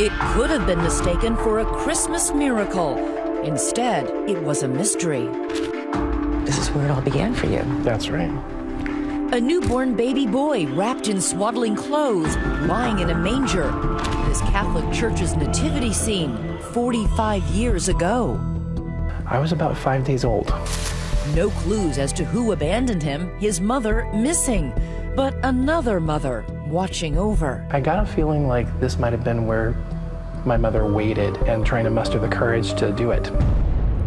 It could have been mistaken for a Christmas miracle. Instead, it was a mystery. This is where it all began for you. That's right. A newborn baby boy wrapped in swaddling clothes, lying in a manger. This Catholic Church's nativity scene 45 years ago. I was about 5 days old. No clues as to who abandoned him, his mother missing, but another mother watching over. I got a feeling like this might have been where my mother waited and trying to muster the courage to do it.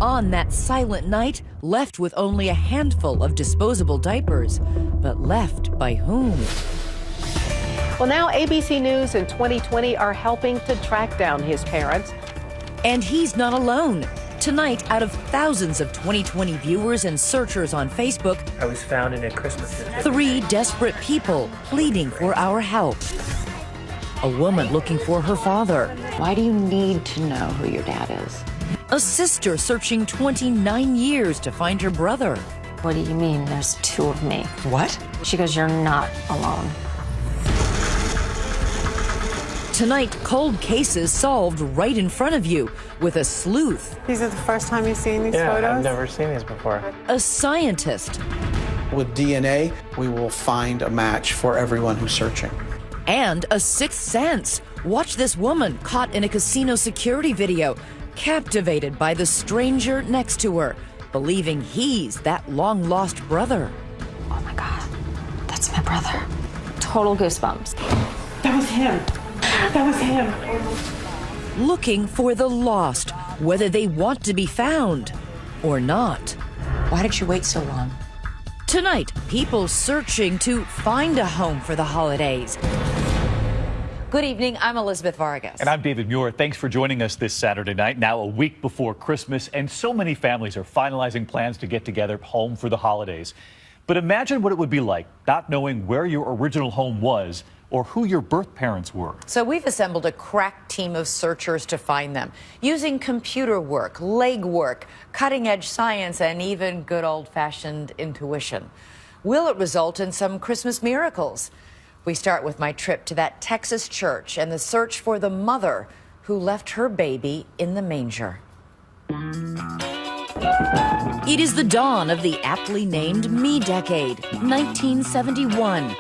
On that silent night, left with only a handful of disposable diapers, but left by whom? Well, now ABC News and 2020 are helping to track down his parents. And he's not alone. Tonight, out of thousands of 2020 viewers and searchers on Facebook, I was found in a Christmas dinner. 3 desperate people pleading for our help. A woman looking for her father. Why do you need to know who your dad is? A sister searching 29 years to find her brother. What do you mean there's 2 of me? What? She goes, you're not alone. Tonight, cold cases solved right in front of you with a sleuth, These are the first time you've seen these Yeah, photos? I've never seen these before. a scientist, With DNA, we will find a match for everyone who's searching. and a sixth sense. Watch this woman caught in a casino security video, captivated by the stranger next to her, believing he's that long-lost brother. Oh my God, that's my brother. Total goosebumps. That was him. That was him. Looking for the lost, whether they want to be found or not. Why did you wait so long? Tonight, people searching to find a home for the holidays. Good evening, I'm Elizabeth Vargas. And I'm David Muir. Thanks for joining us this Saturday night, now a week before Christmas, and so many families are finalizing plans to get together home for the holidays. But imagine what it would be like not knowing where your original home was or who your birth parents were. So we've assembled a crack team of searchers to find them, using computer work, legwork, cutting-edge science, and even good old-fashioned intuition. Will it result in some Christmas miracles? We start with my trip to that Texas church and the search for the mother who left her baby in the manger. It is the dawn of the aptly named Me Decade, 1971.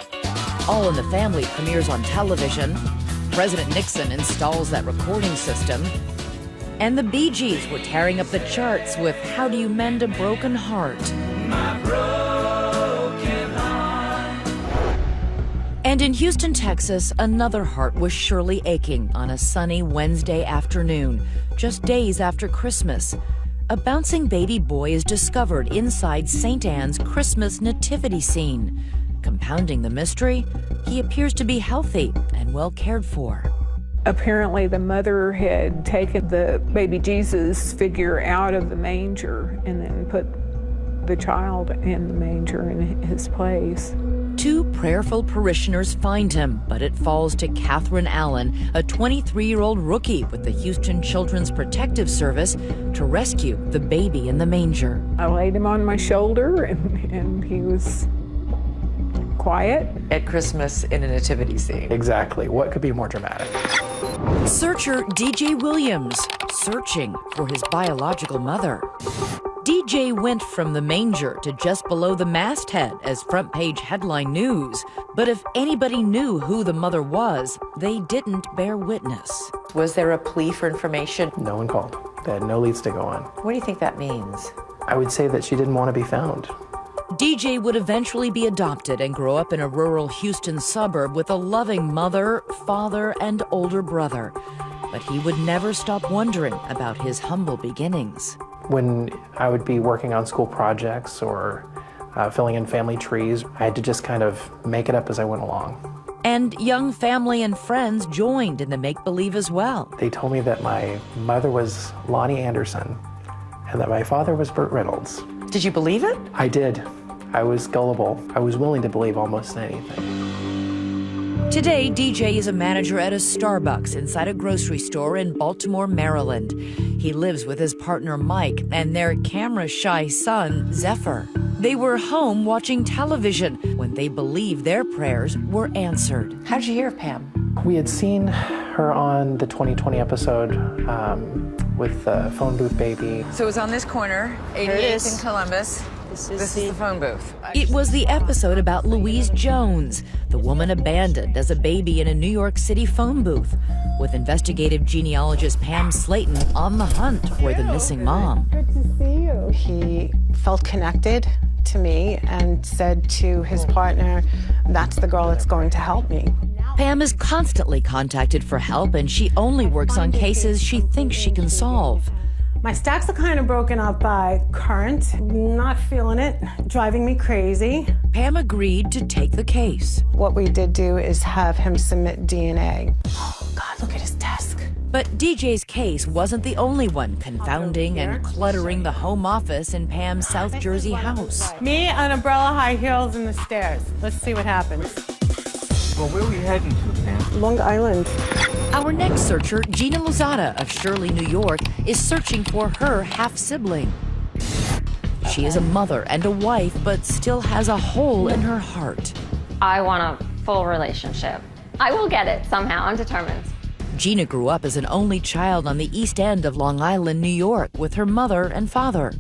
All in the Family premieres on television. President Nixon installs that recording system. And the Bee Gees were tearing up the charts with How Do You Mend a Broken Heart? And in Houston, Texas, another heart was surely aching on a sunny Wednesday afternoon, just days after Christmas. A bouncing baby boy is discovered inside St. Anne's Christmas nativity scene. Compounding the mystery, he appears to be healthy and well cared for. Apparently, the mother had taken the baby Jesus figure out of the manger and then put the child in the manger in his place. 2 prayerful parishioners find him, but it falls to Catherine Allen, a 23-year-old rookie with the Houston Children's Protective Service, to rescue the baby in the manger. I laid him on my shoulder and he was quiet. At Christmas in a nativity scene. Exactly. What could be more dramatic? Searcher DJ Williams, searching for his biological mother. DJ went from the manger to just below the masthead as front page headline news. But if anybody knew who the mother was, they didn't bear witness. Was there a plea for information? No one called. They had no leads to go on. What do you think that means? I would say that she didn't want to be found. DJ would eventually be adopted and grow up in a rural Houston suburb with a loving mother, father, and older brother. But he would never stop wondering about his humble beginnings. When I would be working on school projects or filling in family trees, I had to just kind of make it up as I went along. And young family and friends joined in the make-believe as well. They told me that my mother was Lonnie Anderson and that my father was Burt Reynolds. Did you believe it? I did. I was gullible. I was willing to believe almost anything. Today, DJ is a manager at a Starbucks inside a grocery store in Baltimore, Maryland. He lives with his partner, Mike, and their camera-shy son, Zephyr. They were home watching television when they believed their prayers were answered. How did you hear of Pam? We had seen her on the 2020 episode with the phone booth baby. So it was on this corner, 88th in Columbus. This is the phone booth. It was the episode about Louise Jones, the woman abandoned as a baby in a New York City phone booth, with investigative genealogist Pam Slayton on the hunt for the missing mom. Good to see you. He felt connected to me and said to his partner, that's the girl that's going to help me. Pam is constantly contacted for help, and she only works on cases she thinks she can solve. My stacks are kind of broken up by current, not feeling it, driving me crazy. Pam agreed to take the case. What we did do is have him submit DNA. Oh God, look at his desk. But DJ's case wasn't the only one confounding and cluttering the home office in Pam's South Jersey house. Me, an umbrella, high heels, and the stairs. Let's see what happens. Well, where are we heading to, Pam? Long Island. Our next searcher, Gina Lozada of Shirley, New York, is searching for her half-sibling. She is a mother and a wife, but still has a hole in her heart. I want a full relationship. I will get it somehow. I'm determined. Gina grew up as an only child on the East End of Long Island, New York, with her mother and father.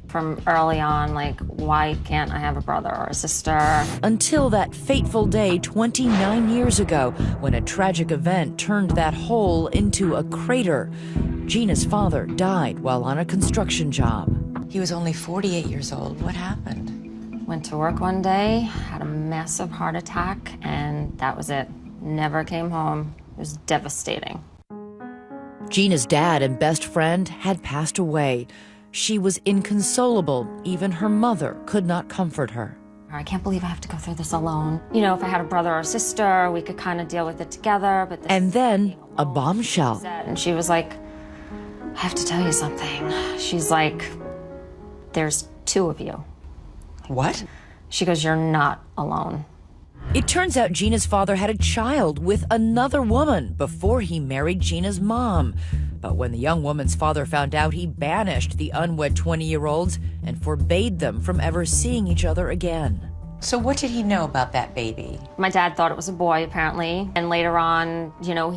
From early on, like, why can't I have a brother or a sister? Until that fateful day 29 years ago, when a tragic event turned that hole into a crater. Gina's father died while on a construction job. He was only 48 years old. What happened? Went to work one day, had a massive heart attack, and that was it. Never came home. It was devastating. Gina's dad and best friend had passed away. She was inconsolable. Even her mother could not comfort her. I can't believe I have to go through this alone. You know, if I had a brother or sister, we could kind of deal with it together, but And then a bombshell. And she was like, I have to tell you something. She's like, there's two of you. What? She goes, you're not alone. It turns out Gina's father had a child with another woman before he married Gina's mom. But when the young woman's father found out, he banished the unwed 20-year-olds and forbade them from ever seeing each other again. So what did he know about that baby? My dad thought it was a boy, apparently. And later on, you know,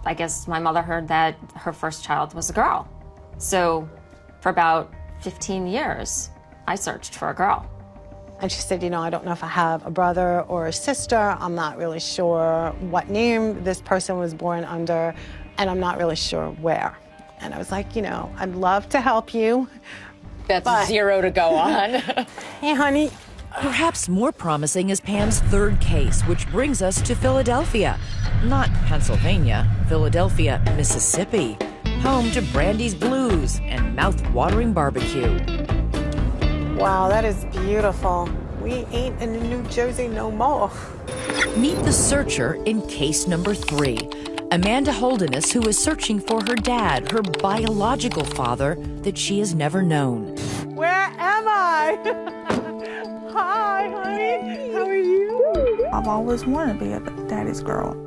I guess my mother heard that her first child was a girl. So for about 15 years, I searched for a girl. And she said, you know, I don't know if I have a brother or a sister. I'm not really sure what name this person was born under, and I'm not really sure where. And I was like, you know, I'd love to help you. That's 0 to go on. Hey, honey. Perhaps more promising is Pam's third case, which brings us to Philadelphia. Not Pennsylvania, Philadelphia, Mississippi. Home to Brandy's Blues and mouth-watering barbecue. Wow, that is beautiful. We ain't in New Jersey no more. Meet the searcher in case number 3. Amanda Holderness, who is searching for her dad, her biological father, that she has never known. Where am I? Hi, honey. How are you? I've always wanted to be a daddy's girl.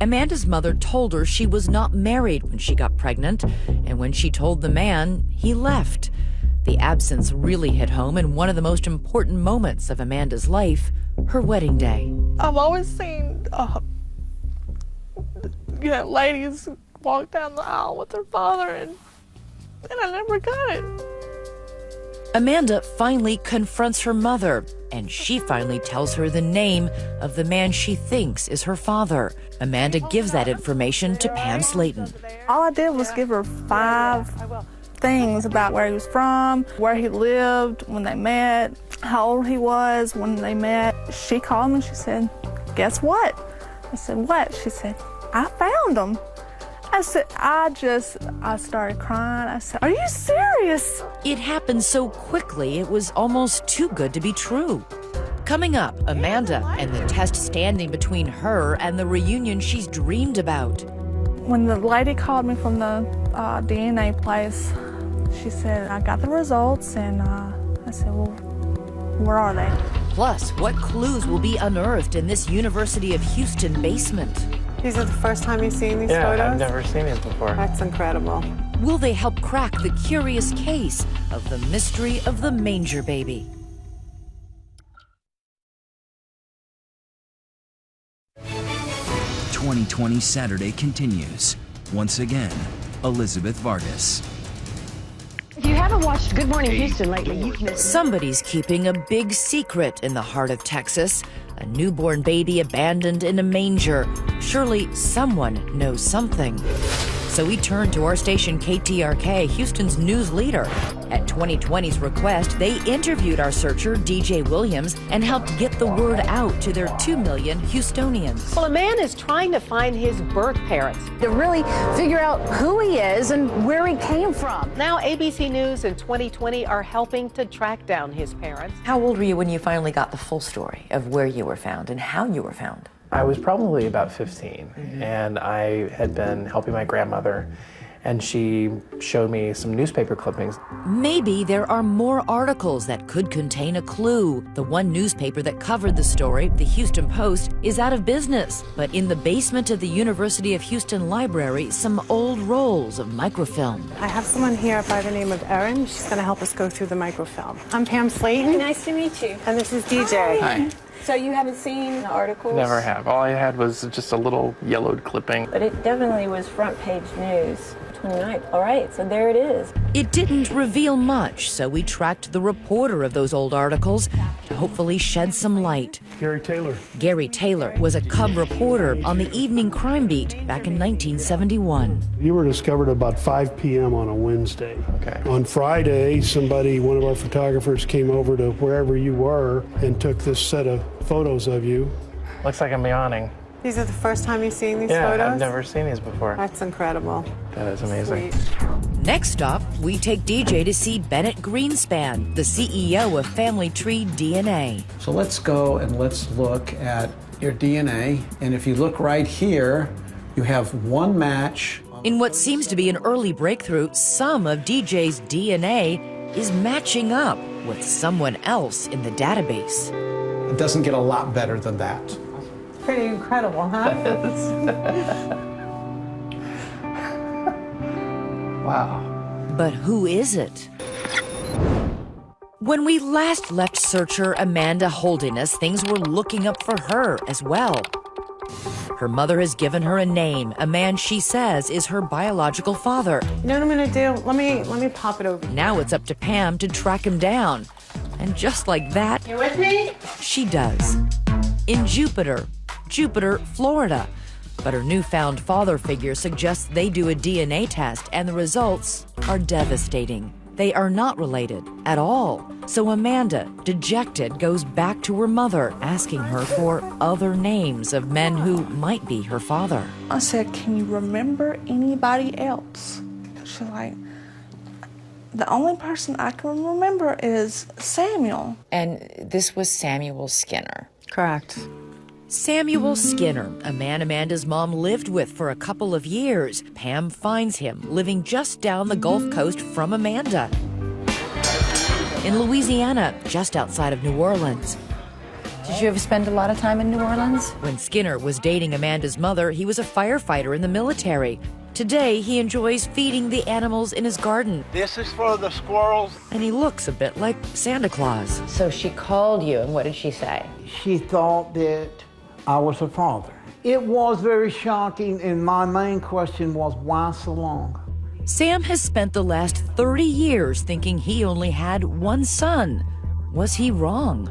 Amanda's mother told her she was not married when she got pregnant, and when she told the man, he left. The absence really hit home in one of the most important moments of Amanda's life, her wedding day. I've always seen, ladies walk down the aisle with their father, and I never got it. Amanda finally confronts her mother, and she finally tells her the name of the man she thinks is her father. Amanda gives that information to Pam Slayton. All I did was give her 5 things about where he was from, where he lived, when they met, how old he was when they met. She called me, she said, guess what? I said, what? She said, I found him. I said, I started crying. I said, are you serious? It happened so quickly, it was almost too good to be true. Coming up, Amanda and the test standing between her and the reunion she's dreamed about. When the lady called me from the DNA place, she said, I got the results, and I said, well, where are they? Plus, what clues will be unearthed in this University of Houston basement? These are the first time you've seen these photos? Yeah, I've never seen it before. That's incredible. Will they help crack the curious case of the mystery of the Manger baby? 2020 Saturday continues. Once again, Elizabeth Vargas. If you haven't watched Good Morning Houston lately, you've missed. Somebody's keeping a big secret in the heart of Texas. A newborn baby abandoned in a manger. Surely someone knows something. So we turn to our station KTRK, Houston's news leader. At 2020's request, they interviewed our searcher, DJ Williams, and helped get the word out to their 2 million Houstonians. Well, a man is trying to find his birth parents. To really figure out who he is and where he came from. Now, ABC News and 2020 are helping to track down his parents. How old were you when you finally got the full story of where you were found and how you were found? I was probably about 15, and I had been helping my grandmother, and she showed me some newspaper clippings. Maybe there are more articles that could contain a clue. The one newspaper that covered the story, the Houston Post, is out of business. But in the basement of the University of Houston Library, some old rolls of microfilm. I have someone here by the name of Erin. She's going to help us go through the microfilm. I'm Pam Slayton. Nice to meet you. And this is DJ. Hi. So you haven't seen the articles? Never have. All I had was just a little yellowed clipping. But it definitely was front page news. 29th. All right, so there it is. It didn't reveal much, so we tracked the reporter of those old articles to hopefully shed some light. Gary Taylor. Gary Taylor was a cub reporter on the Evening Crime Beat back in 1971. You were discovered about 5 p.m. on a Wednesday. Okay. On Friday, one of our photographers came over to wherever you were and took this set of photos of you. Looks like I'm yawning. These are the first time you've seen these Yeah, photos? I've never seen these before. That's incredible. That is amazing. Sweet. Next up, we take DJ to see Bennett Greenspan, the CEO of Family Tree DNA. So let's go and let's look at your DNA. And if you look right here, you have one match. In what seems to be an early breakthrough, some of DJ's DNA is matching up with someone else in the database. It doesn't get a lot better than that. Pretty incredible, huh? Wow. But who is it? When we last left searcher Amanda Holderness, things were looking up for her as well. Her mother has given her a name, a man she says is her biological father. You know what I'm going to do? Let me pop it over. Now it's up to Pam to track him down. And just like that, You with me? she does. In Jupiter, Florida. But her newfound father figure suggests they do a DNA test, and the results are devastating. They are not related at all. So Amanda, dejected, goes back to her mother, asking her for other names of men who might be her father. I said, can you remember anybody else? She's like, the only person I can remember is Samuel. And this was Samuel Skinner. Correct. Samuel Skinner, a man Amanda's mom lived with for a couple of years. Pam finds him living just down the Gulf Coast from Amanda. In Louisiana, just outside of New Orleans. Did you ever spend a lot of time in New Orleans? When Skinner was dating Amanda's mother, he was a firefighter in the military. Today, he enjoys feeding the animals in his garden. This is for the squirrels. And he looks a bit like Santa Claus. So she called you, and what did she say? She thought that I was her father. It was very shocking, and my main question was, why so long? Sam has spent the last 30 years thinking he only had one son. Was he wrong?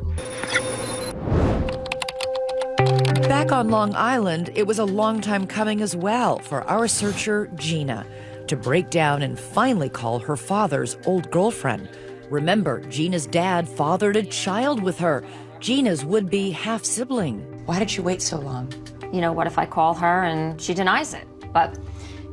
Back on Long Island, it was a long time coming as well for our searcher, Gina, to break down and finally call her father's old girlfriend. Remember, Gina's dad fathered a child with her, Gina's would-be half-sibling. Why did you wait so long? You know, what if I call her and she denies it? But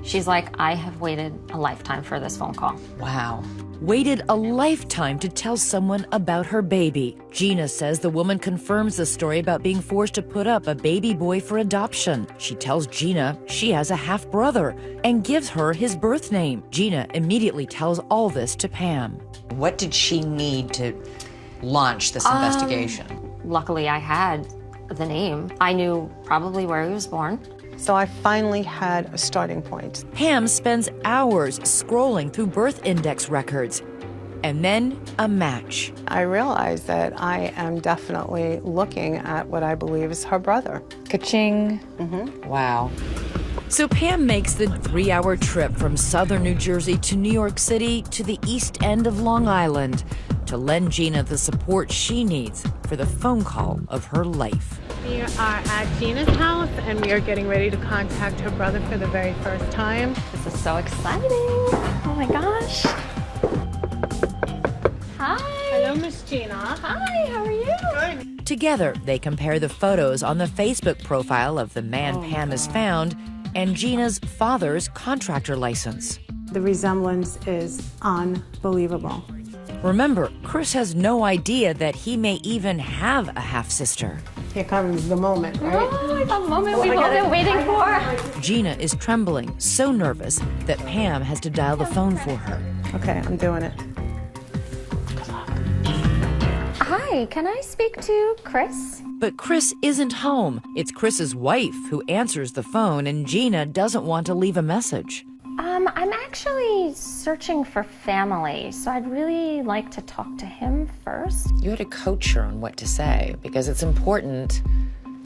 she's like, I have waited a lifetime for this phone call. Wow. Waited a lifetime to tell someone about her baby. Gina says the woman confirms the story about being forced to put up a baby boy for adoption. She tells Gina she has a half-brother and gives her his birth name. Gina immediately tells all this to Pam. What did she need to launch this investigation? Luckily, I had the name. I knew probably where he was born. So I finally had a starting point. Pam spends hours scrolling through birth index records. And then a match. I realized that I am definitely looking at what I believe is her brother. Ka-ching. Wow. So Pam makes the 3-hour trip from southern New Jersey to New York City to the east end of Long Island to lend Gina the support she needs for the phone call of her life. We are at Gina's house, and we are getting ready to contact her brother for the very first time. This is so exciting. Oh my gosh. Hi. Hello, Miss Gina. Hi, how are you? Good. Together, they compare the photos on the Facebook profile of the man Pam has found and Gina's father's contractor license. The resemblance is unbelievable. Remember, Chris has no idea that he may even have a half-sister. Here comes the moment, right? Oh, the moment we've all been waiting for. Gina is trembling, so nervous that Pam has to dial the phone for her. Okay, I'm doing it. Hi, can I speak to Chris? But Chris isn't home. It's Chris's wife who answers the phone, and Gina doesn't want to leave a message. I'm actually searching for family, so I'd really like to talk to him first. You had to coach her on what to say because it's important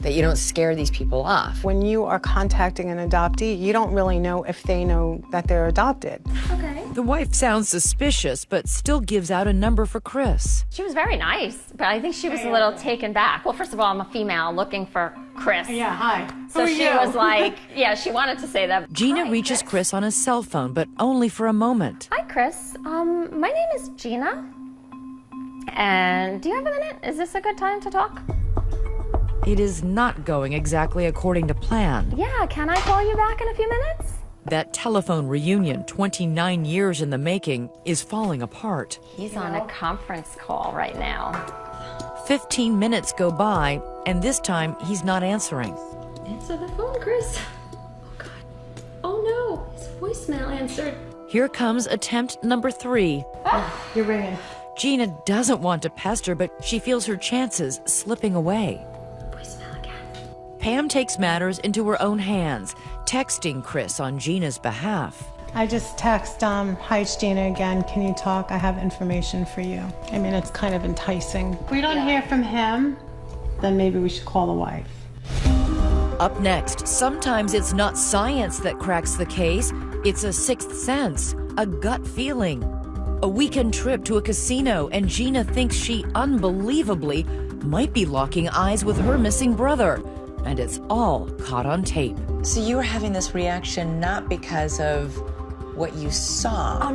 that you don't scare these people off. When you are contacting an adoptee, you don't really know if they know that they're adopted. Okay. The wife sounds suspicious, but still gives out a number for Chris. She was very nice, but I think she was a little taken back. Well, first of all, I'm a female looking for Chris. Yeah, hi. So she was like, yeah, she wanted to say that. Gina Hi, reaches Chris on his cell phone, but only for a moment. Hi, Chris. My name is Gina. And do you have a minute? Is this a good time to talk? It is not going exactly according to plan. Yeah, can I call you back in a few minutes? That telephone reunion, 29 years in the making, is falling apart. He's on a conference call right now. 15 minutes go by, and this time he's not answering. Answer the phone, Chris. Oh, God. Oh, no. His voicemail answered. Here comes attempt number 3. You're ringing. Gina doesn't want to pester, but she feels her chances slipping away. Voicemail again. Pam takes matters into her own hands, texting Chris on Gina's behalf. I just text, hi, it's Gina again. Can you talk? I have information for you. I mean, it's kind of enticing. If we don't hear from him, then maybe we should call the wife. Up next, sometimes it's not science that cracks the case, it's a sixth sense, a gut feeling. A weekend trip to a casino, and Gina thinks she unbelievably might be locking eyes with her missing brother. And it's all caught on tape. So you were having this reaction not because of what you saw. Oh,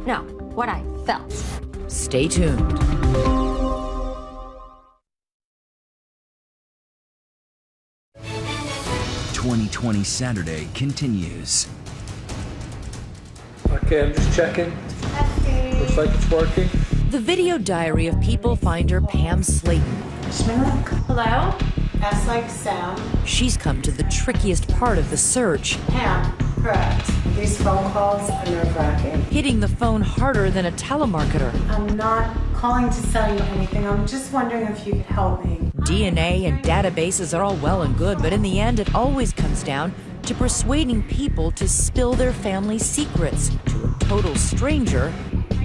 no, what I felt. Stay tuned. 2020 Saturday continues. Okay, I'm just checking. Looks like it's working. The video diary of people finder Pam Slayton. Hello? S like Sam. She's come to the trickiest part of the search. Pam, correct. These phone calls are nerve-wracking. Hitting the phone harder than a telemarketer. I'm not calling to sell you anything. I'm just wondering if you could help me. DNA and databases are all well and good, but in the end, it always comes down to persuading people to spill their family secrets to a total stranger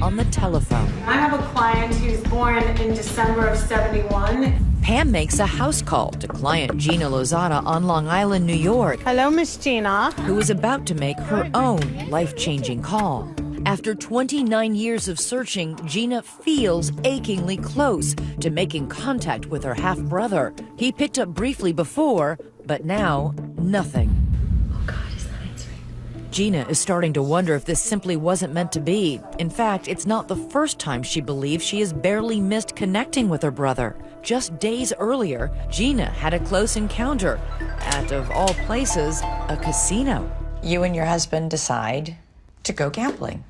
on the telephone. I have a client who's born in December of '71. Pam makes a house call to client Gina Lozada on Long Island, New York. Hello, Miss Gina. Who is about to make her own life-changing call. After 29 years of searching, Gina feels achingly close to making contact with her half-brother. He picked up briefly before, but now, nothing. Oh, God, he's not answering. Gina is starting to wonder if this simply wasn't meant to be. In fact, it's not the first time she believes she has barely missed connecting with her brother. Just days earlier, Gina had a close encounter at, of all places, a casino. You and your husband decide to go gambling.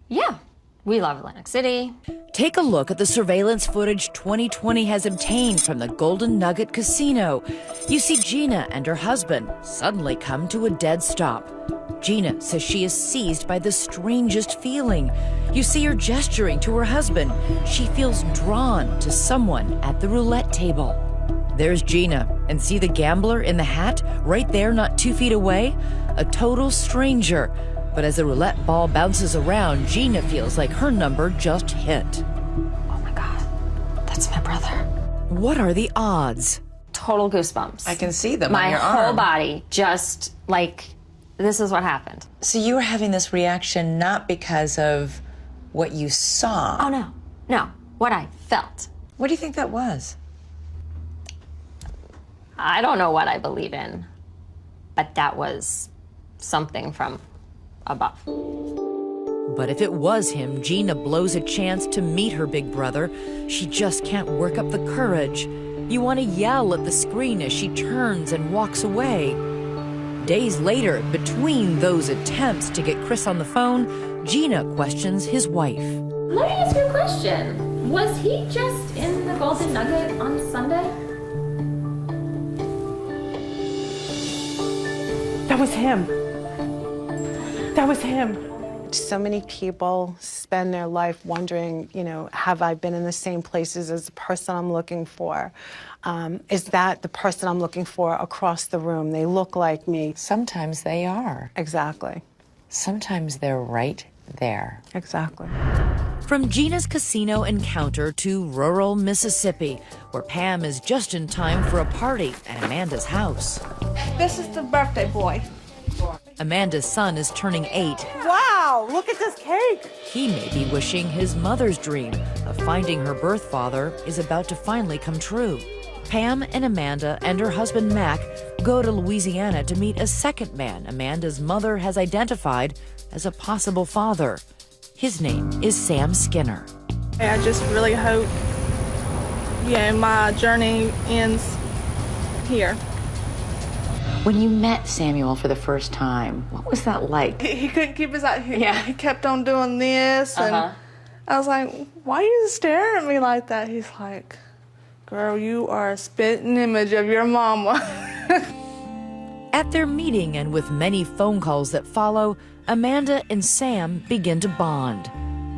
Yeah, we love Atlantic City. Take a look at the surveillance footage 2020 has obtained from the Golden Nugget Casino. You see Gina and her husband suddenly come to a dead stop. Gina says she is seized by the strangest feeling. You see her gesturing to her husband. She feels drawn to someone at the roulette table. There's Gina, and see the gambler in the hat right there not 2 feet away? A total stranger. But as the roulette ball bounces around, Gina feels like her number just hit. Oh my God, that's my brother. What are the odds? Total goosebumps. I can see them my on your arm. whole body, just like, this is what happened. So you were having this reaction not because of what you saw. Oh no, no, what I felt. What do you think that was? I don't know what I believe in, but that was something from above. But if it was him, Gina blows a chance to meet her big brother. She just can't work up the courage. You want to yell at the screen as she turns and walks away. Days later, between those attempts to get Chris on the phone, Gina questions his wife. Let me ask you a question. Was he just in the Golden Nugget on Sunday? That was him. That was him. So many people spend their life wondering, you know, have I been in the same places as the person I'm looking for? Is that the person I'm looking for across the room? They look like me. Sometimes they are. Exactly. Sometimes they're right there. Exactly. From Gina's casino encounter to rural Mississippi, where Pam is just in time for a party at Amanda's house. This is the birthday boy. Amanda's son is turning 8. Wow, look at this cake. He may be wishing his mother's dream of finding her birth father is about to finally come true. Pam and Amanda and her husband Mac go to Louisiana to meet a second man Amanda's mother has identified as a possible father. His name is Sam Skinner. I just really hope, my journey ends here. When you met Samuel for the first time, what was that like? He couldn't keep his eyes. Yeah. He kept on doing this, and I was like, "Why are you staring at me like that?" He's like, "Girl, you are a spitting image of your mama." At their meeting and with many phone calls that follow, Amanda and Sam begin to bond.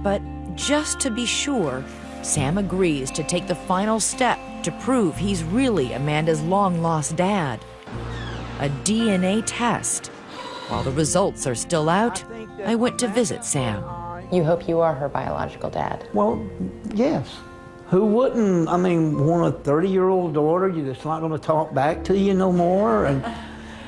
But just to be sure, Sam agrees to take the final step to prove he's really Amanda's long-lost dad. A DNA test. While the results are still out, I went to visit Sam. You hope you are her biological dad? Well, yes. Who wouldn't? I mean, want a 30-year-old daughter you that's not going to talk back to you no more and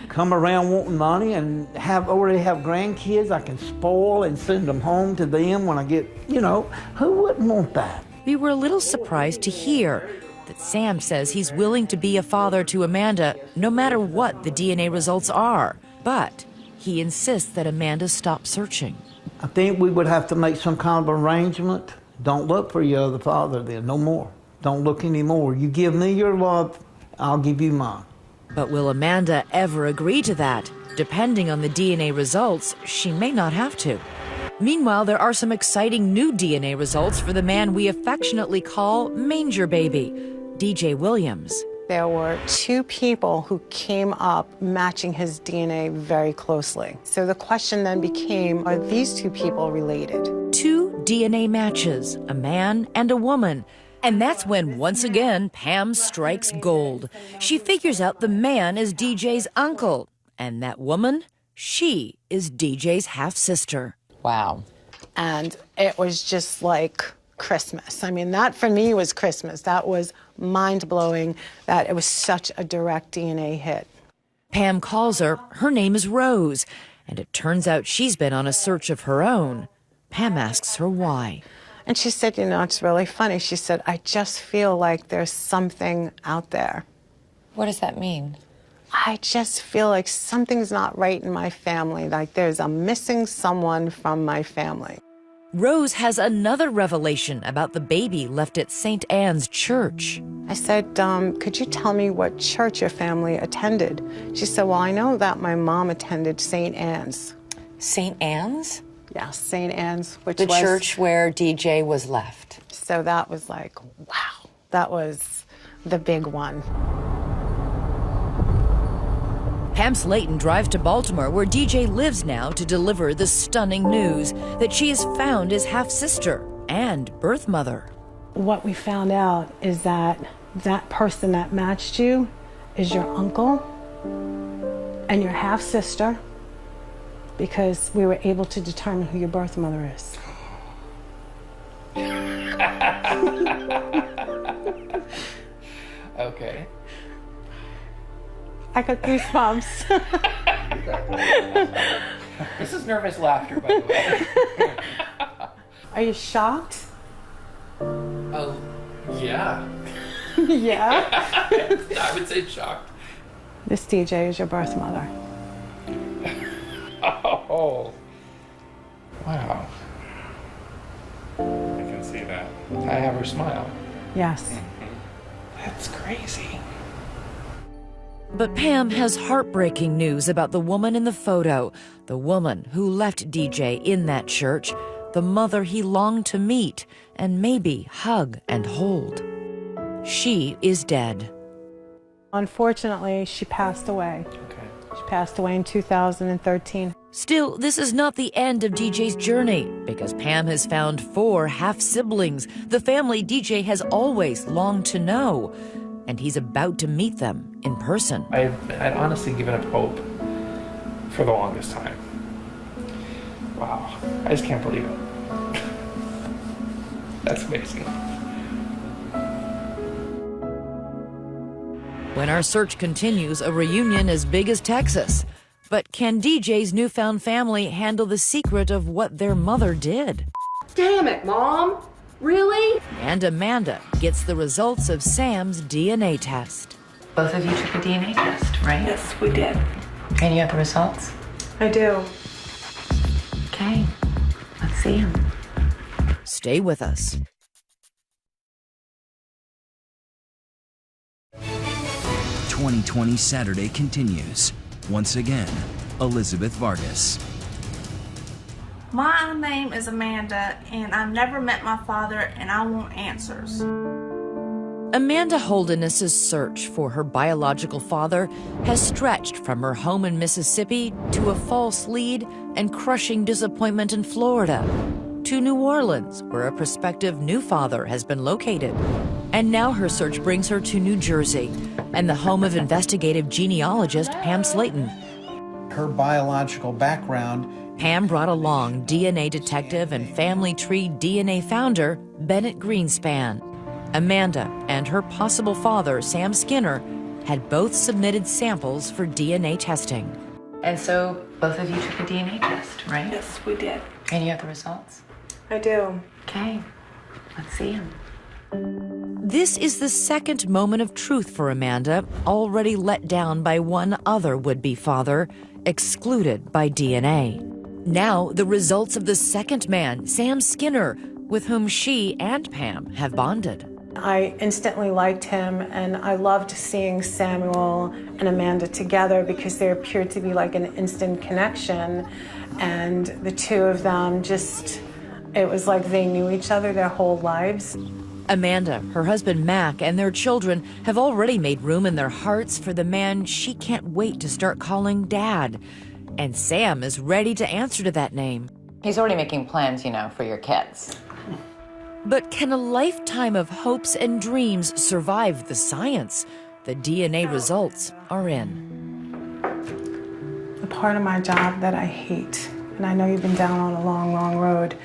come around wanting money and already have grandkids I can spoil and send them home to them when I get, who wouldn't want that? We were a little surprised to hear that Sam says he's willing to be a father to Amanda no matter what the DNA results are. But he insists that Amanda stop searching. I think we would have to make some kind of arrangement. Don't look for your other father then, no more. Don't look anymore. You give me your love, I'll give you mine. But will Amanda ever agree to that? Depending on the DNA results, she may not have to. Meanwhile, there are some exciting new DNA results for the man we affectionately call Manger Baby, DJ Williams. There were 2 people who came up matching his DNA very closely. So the question then became, are these 2 people related? 2 DNA matches, a man and a woman. And that's when, once again, Pam strikes gold. She figures out the man is DJ's uncle. And that woman, she is DJ's half-sister. Wow. And it was just like Christmas. I mean, that for me was Christmas. That was mind-blowing that it was such a direct DNA hit. Pam calls her. Her name is Rose. And it turns out she's been on a search of her own. Pam asks her why. And she said, it's really funny. She said, I just feel like there's something out there. What does that mean? I just feel like something's not right in my family, like there's a missing someone from my family. Rose has another revelation about the baby left at St. Anne's Church. I said, could you tell me what church your family attended? She said, well, I know that my mom attended St. Anne's. St. Anne's? Yeah, St. Anne's, which the was... church where DJ was left. So that was like, wow, that was the big one. Pam Slayton drives to Baltimore, where DJ lives now, to deliver the stunning news that she is found his half-sister and birth mother. What we found out is that that person that matched you is your uncle and your half-sister because we were able to determine who your birth mother is. Okay. I got goosebumps. This is nervous laughter, by the way. Are you shocked? Oh, yeah. Yeah? I would say shocked. This DJ is your birth mother. Oh. Wow. I can see that. I have her smile. Yes. That's crazy. But Pam has heartbreaking news about the woman in the photo, the woman who left DJ in that church, the mother he longed to meet and maybe hug and hold. She is dead. Unfortunately, she passed away. Okay. She passed away in 2013. Still, this is not the end of DJ's journey, because Pam has found 4 half-siblings, the family DJ has always longed to know, and he's about to meet them in person. I'd honestly given up hope for the longest time. Wow, I just can't believe it. That's amazing. When our search continues, a reunion as big as Texas. But can DJ's newfound family handle the secret of what their mother did? Damn it, Mom! Really? And Amanda gets the results of Sam's DNA test. Both of you took a DNA test, right? Yes, we did. And you have the results? I do. Okay, let's see them. Stay with us. "2020 Saturday" continues. Once again, Elizabeth Vargas. My name is Amanda, and I've never met my father, and I want answers. Amanda Holderness's search for her biological father has stretched from her home in Mississippi to a false lead and crushing disappointment in Florida, to New Orleans, where a prospective new father has been located. And now her search brings her to New Jersey and the home of investigative genealogist Pam Slayton. Her biological background. Pam brought along DNA detective and family tree DNA founder Bennett Greenspan. Amanda and her possible father, Sam Skinner, had both submitted samples for DNA testing. And so both of you took a DNA test, right? Yes, we did. And you have the results? I do. Okay, let's see them. This is the second moment of truth for Amanda, already let down by one other would-be father, excluded by DNA. Now, the results of the second man, Sam Skinner, with whom she and Pam have bonded. I instantly liked him, and I loved seeing Samuel and Amanda together because there appeared to be like an instant connection, and the two of them just, it was like they knew each other their whole lives. Amanda, her husband Mac, and their children have already made room in their hearts for the man she can't wait to start calling Dad. And Sam is ready to answer to that name. He's already making plans, you know, for your kids. But can a lifetime of hopes and dreams survive the science? The DNA results are in. The part of my job that I hate, and I know you've been down on a long, long road,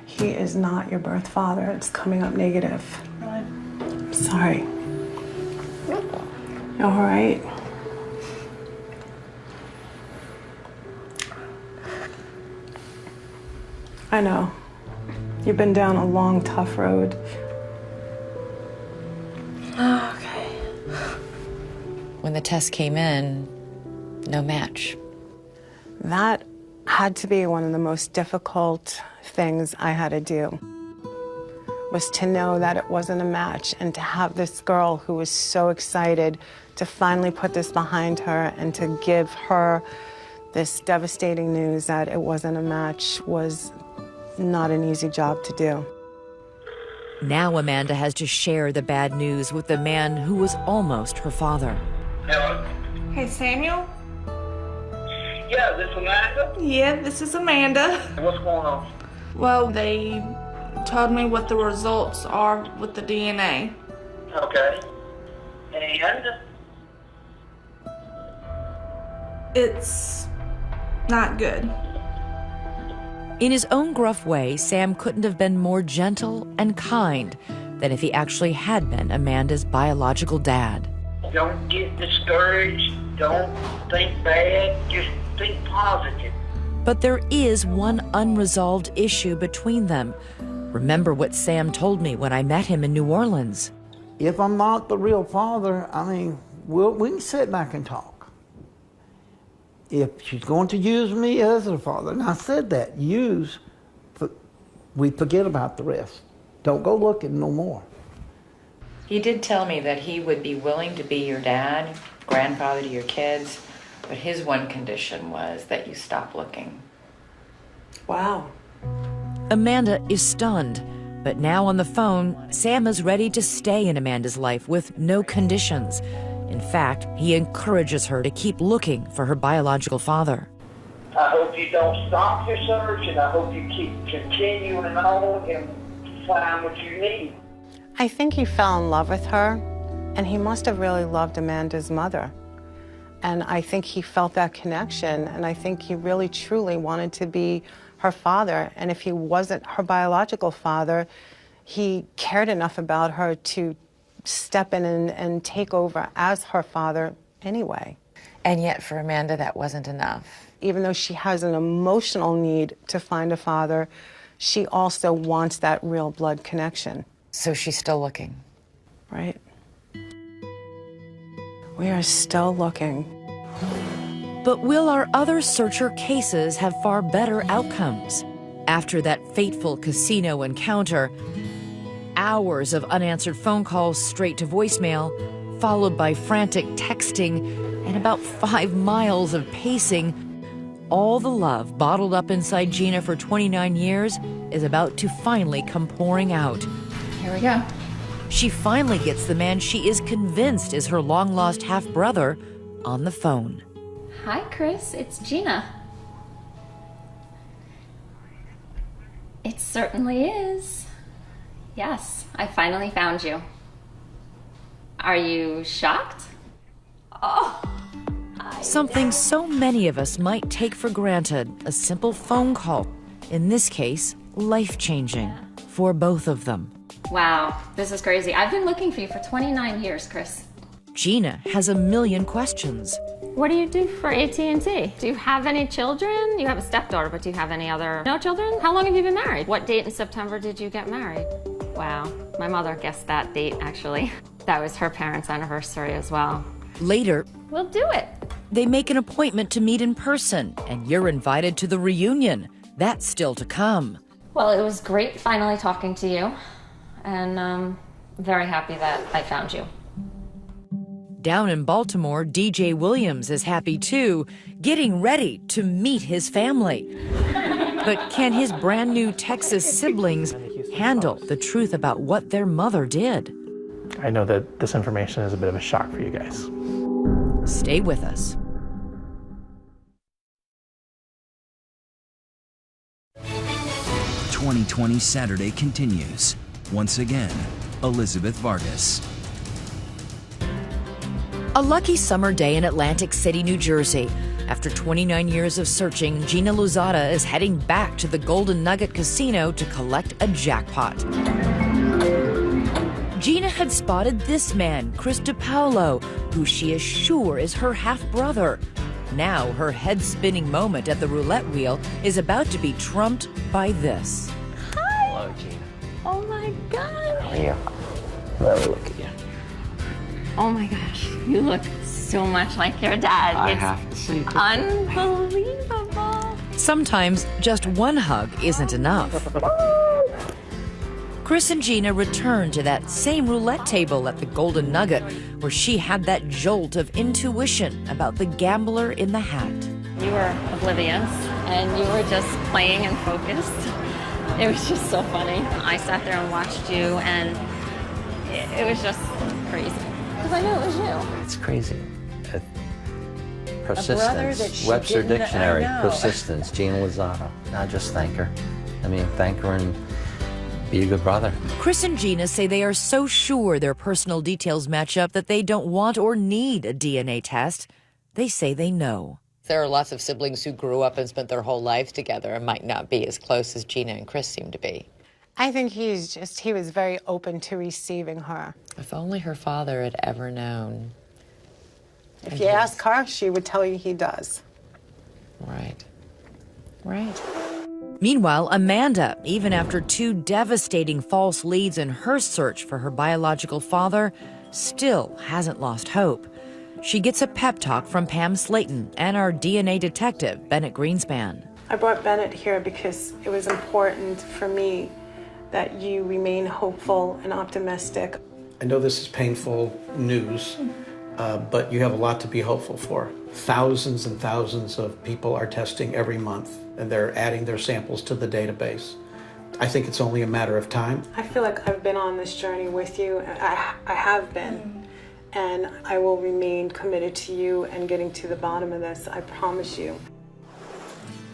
he is not your birth father. It's coming up negative. I'm sorry. You all right? I know. You've been down a long, tough road. Okay. When the test came in, no match. That had to be one of the most difficult things I had to do, was to know that it wasn't a match and to have this girl who was so excited to finally put this behind her and to give her this devastating news that it wasn't a match was not an easy job to do. Now Amanda has to share the bad news with the man who was almost her father. Hello? Hey, Samuel? Yeah, this Amanda? Yeah, this is Amanda. What's going on? Well, they told me what the results are with the DNA. Okay. And? It's not good. In his own gruff way, Sam couldn't have been more gentle and kind than if he actually had been Amanda's biological dad. Don't get discouraged. Don't think bad. Just think positive. But there is one unresolved issue between them. Remember what Sam told me when I met him in New Orleans. If I'm not the real father, I mean, we can sit back and talk. If she's going to use me as a father, and I said that, we forget about the rest. Don't go looking no more. He did tell me that he would be willing to be your dad, grandfather to your kids, but his one condition was that you stop looking. Wow. Amanda is stunned, but now on the phone, Sam is ready to stay in Amanda's life with no conditions. In fact, he encourages her to keep looking for her biological father. I hope you don't stop your search, and I hope you keep continuing on and find what you need. I think he fell in love with her, and he must have really loved Amanda's mother. And I think he felt that connection, and I think he really truly wanted to be her father. And if he wasn't her biological father, he cared enough about her to step in and take over as her father anyway. And yet for Amanda, that wasn't enough. Even though she has an emotional need to find a father, she also wants that real blood connection. So she's still looking. Right. We are still looking. But will our other searcher cases have far better outcomes? After that fateful casino encounter, hours of unanswered phone calls straight to voicemail, followed by frantic texting and about 5 miles of pacing, all the love bottled up inside Gina for 29 years is about to finally come pouring out. Here we go. She finally gets the man she is convinced is her long-lost half-brother on the phone. Hi, Chris. It's Gina. It certainly is. Yes, I finally found you. Are you shocked? Oh, Something so many of us might take for granted, a simple phone call. In this case, life-changing for both of them. wow, this is crazy. I've been looking for you for 29 years, Chris. Gina has a million questions. What do you do for AT&T? Do you have any children? You have a stepdaughter, but do you have any other... No children? How long have you been married? What date in September did you get married? Wow, my mother guessed that date, actually. That was her parents' anniversary as well. Later, We'll do it. they make an appointment to meet in person, and you're invited to the reunion. That's still to come. Well, it was great finally talking to you, and very happy that I found you. Down in Baltimore, DJ Williams is happy too, getting ready to meet his family. But can his brand new Texas siblings handle the truth about what their mother did? I know that this information is a bit of a shock for you guys. Stay with us. "2020 Saturday" continues. Once again, Elizabeth Vargas. A lucky summer day in Atlantic City, New Jersey. After 29 years of searching, Gina Lozada is heading back to the Golden Nugget Casino to collect a jackpot. Gina had spotted this man, Chris DePaolo, who she is sure is her half-brother. Now her head-spinning moment at the roulette wheel is about to be trumped by this. Hello, Gina. Oh my God. How are you? Let me look at you. Oh my gosh, you look so much like your dad. I It's have to see. unbelievable. Sometimes just one hug isn't enough. Chris and Gina returned to that same roulette table at the Golden Nugget, where she had that jolt of intuition about the gambler in the hat. You were oblivious, and you were just playing and focused. It was just so funny. I sat there and watched you, and it was just crazy. Because I knew it was you. It's crazy. brother that Persistence. she Webster didn't- Dictionary. I know. Persistence. Gina Lozada. Now just thank her. I mean, thank her and be a good brother. Chris and Gina say they are so sure their personal details match up that they don't want or need a DNA test. They say they know. There are lots of siblings who grew up and spent their whole lives together and might not be as close as Gina and Chris seem to be. I think he was very open to receiving her. If only her father had ever known. If you ask her, she would tell you he does. Right. Right. Meanwhile, Amanda, even after 2 devastating false leads in her search for her biological father, still hasn't lost hope. She gets a pep talk from Pam Slayton and our DNA detective, Bennett Greenspan. I brought Bennett here because it was important for me that you remain hopeful and optimistic. I know this is painful news, but you have a lot to be hopeful for. Thousands and thousands of people are testing every month, and they're adding their samples to the database. I think it's only a matter of time. I feel like I've been on this journey with you. I have been, and I will remain committed to you and getting to the bottom of this. I promise you.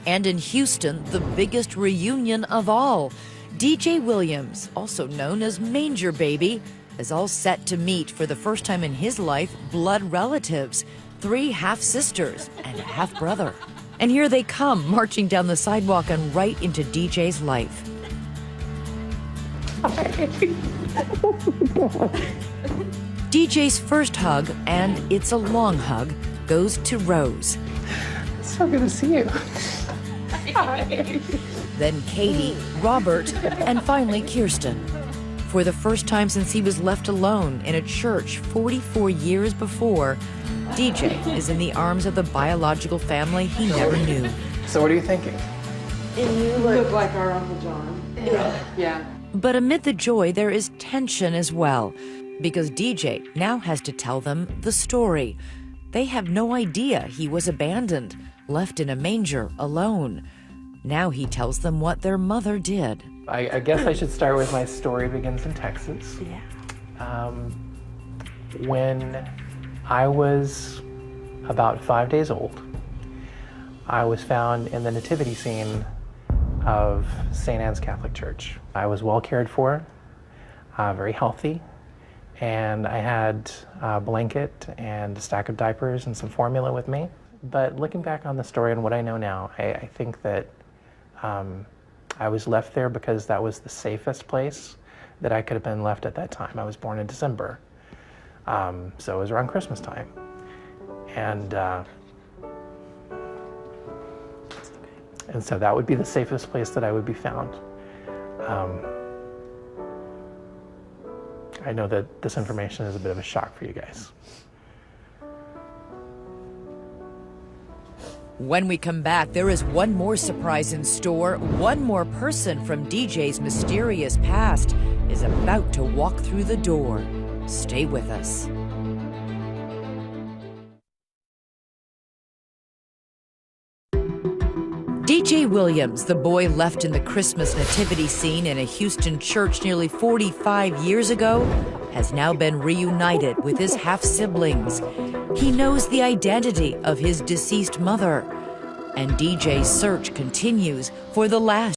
And in Houston, the biggest reunion of all. DJ Williams, also known as Manger Baby, is all set to meet for the first time in his life blood relatives, 3 half-sisters and a half-brother. And here they come, marching down the sidewalk and right into DJ's life. DJ's first hug, and it's a long hug, goes to Rose. So good to see you. Then Katie, Robert, and finally Kirsten. For the first time since he was left alone in a church 44 years before, DJ is in the arms of the biological family he never knew. So what are you thinking? You look like our Uncle John. Yeah. But amid the joy, there is tension as well, because DJ now has to tell them the story. They have no idea he was abandoned, left in a manger alone. Now he tells them what their mother did. I guess I should start with my story begins in Texas. Yeah. When I was about 5 days old, I was found in the nativity scene of St. Anne's Catholic Church. I was well cared for, very healthy, and I had a blanket and a stack of diapers and some formula with me. But looking back on the story and what I know now, I think that I was left there because that was the safest place that I could have been left at that time. I was born in December, so it was around Christmas time. And so that would be the safest place that I would be found. I know that this information is a bit of a shock for you guys. When we come back, there is one more surprise in store. One more person from DJ's mysterious past is about to walk through the door. Stay with us. DJ Williams, the boy left in the Christmas nativity scene in a Houston church nearly 45 years ago, has now been reunited with his half-siblings. He knows the identity of his deceased mother, and DJ's search continues for the last